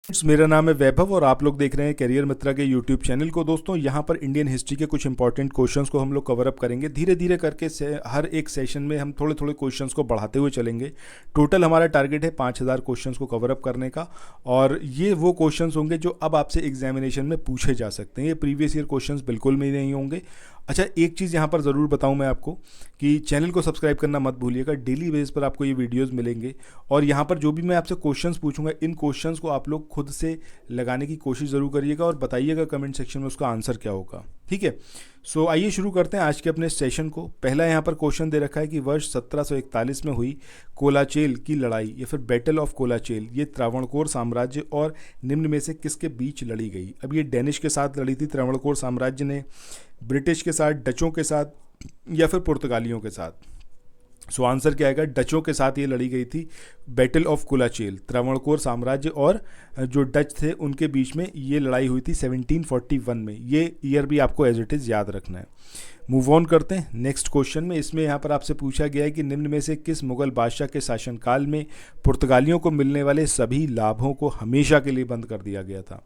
मेरा नाम है वैभव और आप लोग देख रहे हैं करियर मित्रा के यूट्यूब चैनल को। दोस्तों, यहाँ पर इंडियन हिस्ट्री के कुछ इंपॉर्टेंट क्वेश्चंस को हम लोग कवर अप करेंगे धीरे धीरे करके। हर एक सेशन में हम थोड़े थोड़े क्वेश्चंस को बढ़ाते हुए चलेंगे। टोटल हमारा टारगेट है 5000 क्वेश्चंस को कवर अप करने का। और ये वो क्वेश्चंस होंगे जो अब आपसे एग्जामिनेशन में पूछे जा सकते हैं। ये प्रीवियस ईयर क्वेश्चंस बिल्कुल भी नहीं होंगे। अच्छा, एक चीज़ यहाँ पर ज़रूर बताऊँ मैं आपको कि चैनल को सब्सक्राइब करना मत भूलिएगा। डेली बेस पर आपको ये वीडियोस मिलेंगे और यहाँ पर जो भी मैं आपसे क्वेश्चंस पूछूंगा, इन क्वेश्चंस को आप लोग खुद से लगाने की कोशिश ज़रूर करिएगा और बताइएगा कमेंट सेक्शन में उसका आंसर क्या होगा। ठीक है, सो आइए शुरू करते हैं आज के अपने सेशन को। पहला यहाँ पर क्वेश्चन दे रखा है कि वर्ष 1741 में हुई कोलाचेल की लड़ाई या फिर बैटल ऑफ कोलाचेल, ये त्रावणकोर साम्राज्य और निम्न में से किसके बीच लड़ी गई। अब ये डेनिश के साथ लड़ी थी त्रावणकोर साम्राज्य ने, ब्रिटिश के साथ, डचों के साथ या फिर पुर्तगालियों के साथ। सो आंसर क्या आएगा? डचों के साथ ये लड़ी गई थी बैटल ऑफ कोलाचेल। त्रावणकोर साम्राज्य और जो डच थे उनके बीच में ये लड़ाई हुई थी 1741 में। ये ईयर भी आपको एज इट इज़ याद रखना है। मूव ऑन करते हैं नेक्स्ट क्वेश्चन में। इसमें यहाँ पर आपसे पूछा गया है कि निम्न में से किस मुगल बादशाह के शासनकाल में पुर्तगालियों को मिलने वाले सभी लाभों को हमेशा के लिए बंद कर दिया गया था।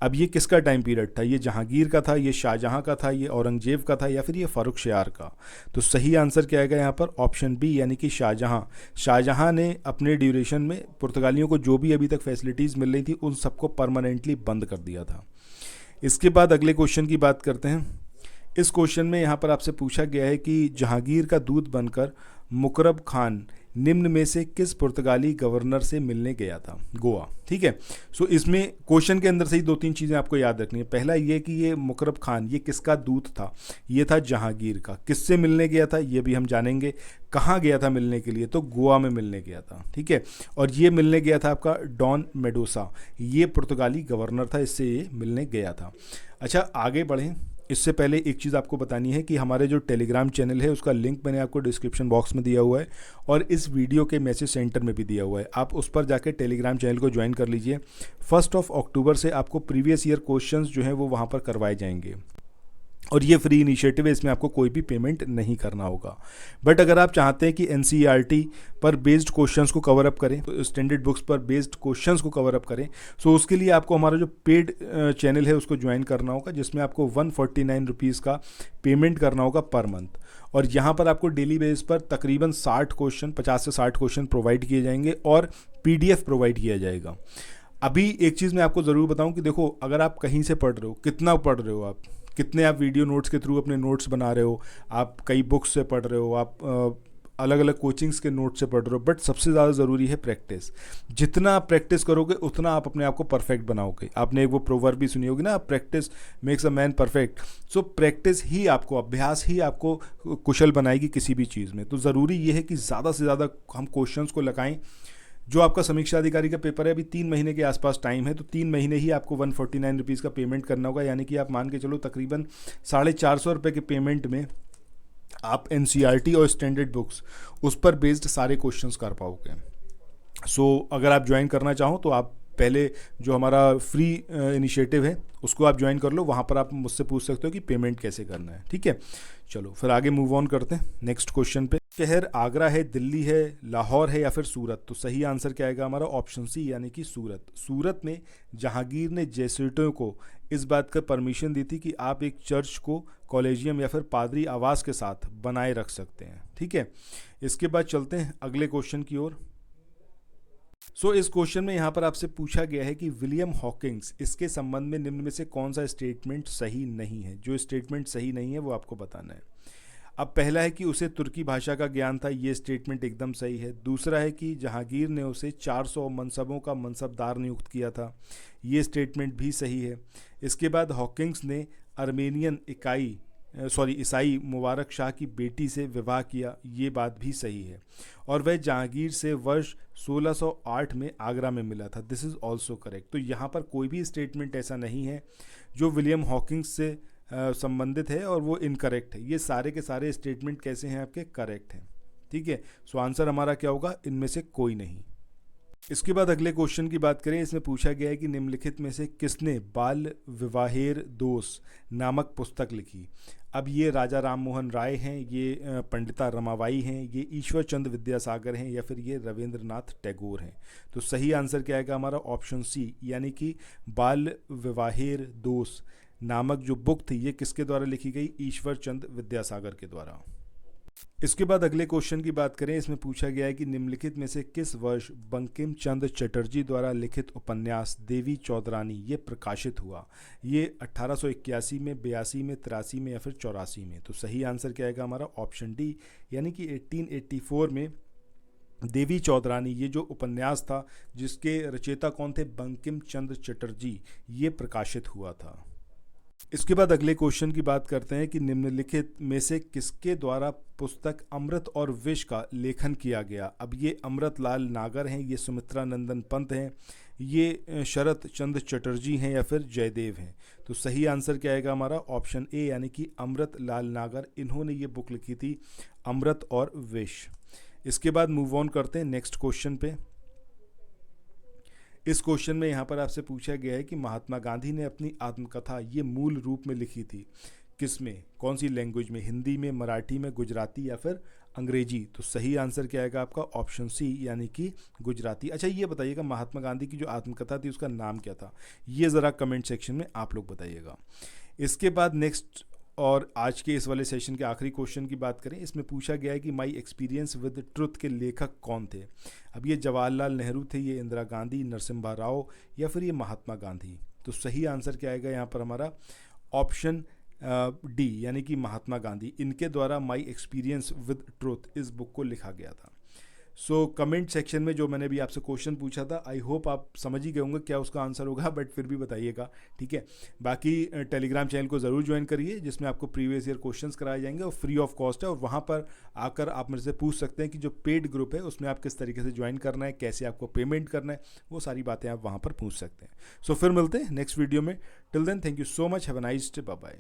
अब ये किसका टाइम पीरियड था? ये जहांगीर का था, ये शाहजहां का था, ये औरंगजेब का था या फिर ये फारुख का? तो सही आंसर क्या आएगा यहाँ पर? ऑप्शन बी यानी कि शाहजहां। शाहजहां ने अपने ड्यूरेशन में पुर्तगालियों को जो भी अभी तक फैसिलिटीज़ मिल रही थी उन सबको परमानेंटली बंद कर दिया था। इसके बाद अगले क्वेश्चन की बात करते हैं। इस क्वेश्चन में यहाँ पर आपसे पूछा गया है कि जहांगीर का दूत बनकर मुकरब खान निम्न में से किस पुर्तगाली गवर्नर से मिलने गया था? गोवा। ठीक है, सो इसमें क्वेश्चन के अंदर से ही दो तीन चीज़ें आपको याद रखनी है। पहला ये कि ये मुकरब खान ये किसका दूत था? ये था जहांगीर का। किससे मिलने गया था ये भी हम जानेंगे। कहाँ गया था मिलने के लिए? तो गोवा में मिलने गया था। ठीक है, और ये मिलने गया था आपका डॉन मेडोसा, ये पुर्तगाली गवर्नर था, इससे ये मिलने गया था। अच्छा, आगे बढ़ें। इससे पहले एक चीज़ आपको बतानी है कि हमारे जो टेलीग्राम चैनल है उसका लिंक मैंने आपको डिस्क्रिप्शन बॉक्स में दिया हुआ है और इस वीडियो के मैसेज सेंटर में भी दिया हुआ है। आप उस पर जाकर टेलीग्राम चैनल को ज्वाइन कर लीजिए। 1 अक्टूबर से आपको प्रीवियस ईयर क्वेश्चंस जो हैं वो वहाँ पर करवाए जाएंगे और ये फ्री इनिशिएटिव है, इसमें आपको कोई भी पेमेंट नहीं करना होगा। बट अगर आप चाहते हैं कि एनसीईआरटी पर बेस्ड क्वेश्चंस को कवर अप करें, तो स्टैंडर्ड बुक्स पर बेस्ड क्वेश्चंस को कवर अप करें, सो उसके लिए आपको हमारा जो पेड चैनल है उसको ज्वाइन करना होगा, जिसमें आपको 149 रुपीज़ का पेमेंट करना होगा पर मंथ। और यहाँ पर आपको डेली बेस पर तकरीबन 60 क्वेश्चन, 50 से 60 क्वेश्चन प्रोवाइड किए जाएंगे और PDF प्रोवाइड किया जाएगा। अभी एक चीज़ मैं आपको ज़रूर बताऊं कि देखो, अगर आप कहीं से पढ़ रहे हो, कितना पढ़ रहे हो आप, कितने आप वीडियो नोट्स के थ्रू अपने नोट्स बना रहे हो, आप कई बुक्स से पढ़ रहे हो, आप अलग अलग कोचिंग्स के नोट्स से पढ़ रहे हो, बट सबसे ज़्यादा ज़रूरी है प्रैक्टिस। जितना आप प्रैक्टिस करोगे उतना आप अपने आप को परफेक्ट बनाओगे। आपने एक वो प्रोवर्ब भी सुनी होगी ना, practice makes a man perfect. So practice ही आपको, अभ्यास ही आपको कुशल बनाएगी किसी भी चीज़ में। तो ज़रूरी ये है कि ज़्यादा से ज़्यादा हम क्वेश्चंस को लगाएं। जो आपका समीक्षा अधिकारी का पेपर है, अभी 3 महीने के आसपास टाइम है, तो 3 महीने ही आपको 149 रुपीज़ का पेमेंट करना होगा। यानी कि आप मान के चलो तकरीबन 450 रुपये के पेमेंट में आप एनसीईआरटी और स्टैंडर्ड बुक्स उस पर बेस्ड सारे क्वेश्चंस कर पाओगे। सो अगर आप ज्वाइन करना चाहो तो आप पहले जो हमारा फ्री इनिशिएटिव है उसको आप ज्वाइन कर लो। वहाँ पर आप मुझसे पूछ सकते हो कि पेमेंट कैसे करना है। ठीक है, चलो फिर आगे मूव ऑन करते हैं नेक्स्ट क्वेश्चन पे। शहर आगरा है, दिल्ली है, लाहौर है या फिर सूरत? तो सही आंसर क्या आएगा हमारा? ऑप्शन सी यानी कि सूरत। सूरत में जहांगीर ने जेसुइटों को इस बात का परमिशन दी थी कि आप एक चर्च को कॉलेजियम या फिर पादरी आवास के साथ बनाए रख सकते हैं। ठीक है, इसके बाद चलते हैं अगले क्वेश्चन की ओर। सो इस क्वेश्चन में यहाँ पर आपसे पूछा गया है कि विलियम हॉकिंग्स, इसके संबंध में निम्न में से कौन सा स्टेटमेंट सही नहीं है? जो स्टेटमेंट सही नहीं है वो आपको बताना है। अब पहला है कि उसे तुर्की भाषा का ज्ञान था, ये स्टेटमेंट एकदम सही है। दूसरा है कि जहांगीर ने उसे 400 मनसबों का मनसबदार नियुक्त किया था, ये स्टेटमेंट भी सही है। इसके बाद हॉकिंग्स ने अर्मेनियन ईसाई मुबारक शाह की बेटी से विवाह किया, ये बात भी सही है। और वह जहांगीर से वर्ष 1608 में आगरा में मिला था, दिस इज़ ऑल्सो करेक्ट। तो यहाँ पर कोई भी स्टेटमेंट ऐसा नहीं है जो विलियम हॉकिंग्स से संबंधित है और वो इनकरेक्ट है। ये सारे के सारे स्टेटमेंट कैसे हैं? आपके करेक्ट हैं। ठीक है, सो आंसर हमारा क्या होगा? इनमें से कोई नहीं। इसके बाद अगले क्वेश्चन की बात करें, इसमें पूछा गया है कि निम्नलिखित में से किसने बाल विवाहेर दोष नामक पुस्तक लिखी। अब ये राजा राम मोहन राय हैं, ये पंडिता रमाबाई हैं, ये ईश्वर चंद्र विद्यासागर हैं, या फिर ये रविंद्रनाथ टैगोर हैं। तो सही आंसर क्या आएगा हमारा ऑप्शन सी, यानी कि बाल विवाहेर दोष नामक जो बुक थी ये किसके द्वारा लिखी गई, ईश्वर चंद्र विद्यासागर के द्वारा। इसके बाद अगले क्वेश्चन की बात करें, इसमें पूछा गया है कि निम्नलिखित में से किस वर्ष बंकिम चंद्र चटर्जी द्वारा लिखित उपन्यास देवी चौधरानी ये प्रकाशित हुआ। ये 1881 में, 82 में, 83 में या फिर 84 में। तो सही आंसर क्या आएगा हमारा ऑप्शन डी, यानी कि 1884 में देवी चौधरानी ये जो उपन्यास था जिसके रचयिता कौन थे, बंकिम चंद्र चटर्जी, ये प्रकाशित हुआ था। इसके बाद अगले क्वेश्चन की बात करते हैं कि निम्नलिखित में से किसके द्वारा पुस्तक अमृत और विष का लेखन किया गया। अब ये अमृत लाल नागर हैं, ये सुमित्रा नंदन पंत हैं, ये शरत चंद्र चटर्जी हैं या फिर जयदेव हैं। तो सही आंसर क्या आएगा हमारा ऑप्शन ए, यानी कि अमृत लाल नागर, इन्होंने ये बुक लिखी थी अमृत और विष। इसके बाद मूव ऑन करते हैं नेक्स्ट क्वेश्चन पे। इस क्वेश्चन में यहाँ पर आपसे पूछा गया है कि महात्मा गांधी ने अपनी आत्मकथा ये मूल रूप में लिखी थी किस में, कौन सी लैंग्वेज में, हिंदी में, मराठी में, गुजराती या फिर अंग्रेजी। तो सही आंसर क्या आएगा आपका ऑप्शन सी, यानी कि गुजराती। अच्छा ये बताइएगा महात्मा गांधी की जो आत्मकथा थी उसका नाम क्या था, ये ज़रा कमेंट सेक्शन में आप लोग बताइएगा। इसके बाद नेक्स्ट और आज के इस वाले सेशन के आखिरी क्वेश्चन की बात करें, इसमें पूछा गया है कि माई एक्सपीरियंस विद ट्रुथ के लेखक कौन थे। अब ये जवाहरलाल नेहरू थे, ये इंदिरा गांधी, नरसिम्हा राव या फिर ये महात्मा गांधी। तो सही आंसर क्या आएगा यहाँ पर हमारा ऑप्शन डी, यानी कि महात्मा गांधी, इनके द्वारा माई एक्सपीरियंस विद ट्रुथ इस बुक को लिखा गया था। सो कमेंट सेक्शन में जो मैंने भी आपसे क्वेश्चन पूछा था, आई होप आप समझ ही गए होंगे क्या उसका आंसर होगा, बट फिर भी बताइएगा, ठीक है। बाकी टेलीग्राम चैनल को ज़रूर ज्वाइन करिए जिसमें आपको प्रीवियस ईयर क्वेश्चंस कराए जाएंगे और फ्री ऑफ कॉस्ट है, और वहाँ पर आकर आप मेरे से पूछ सकते हैं कि जो पेड ग्रुप है उसमें आप किस तरीके से ज्वाइन करना है, कैसे आपको पेमेंट करना है, वो सारी बातें आप वहाँ पर पूछ सकते हैं। सो फिर मिलते हैं नेक्स्ट वीडियो में। Till then thank you so much, have a nice day, bye bye.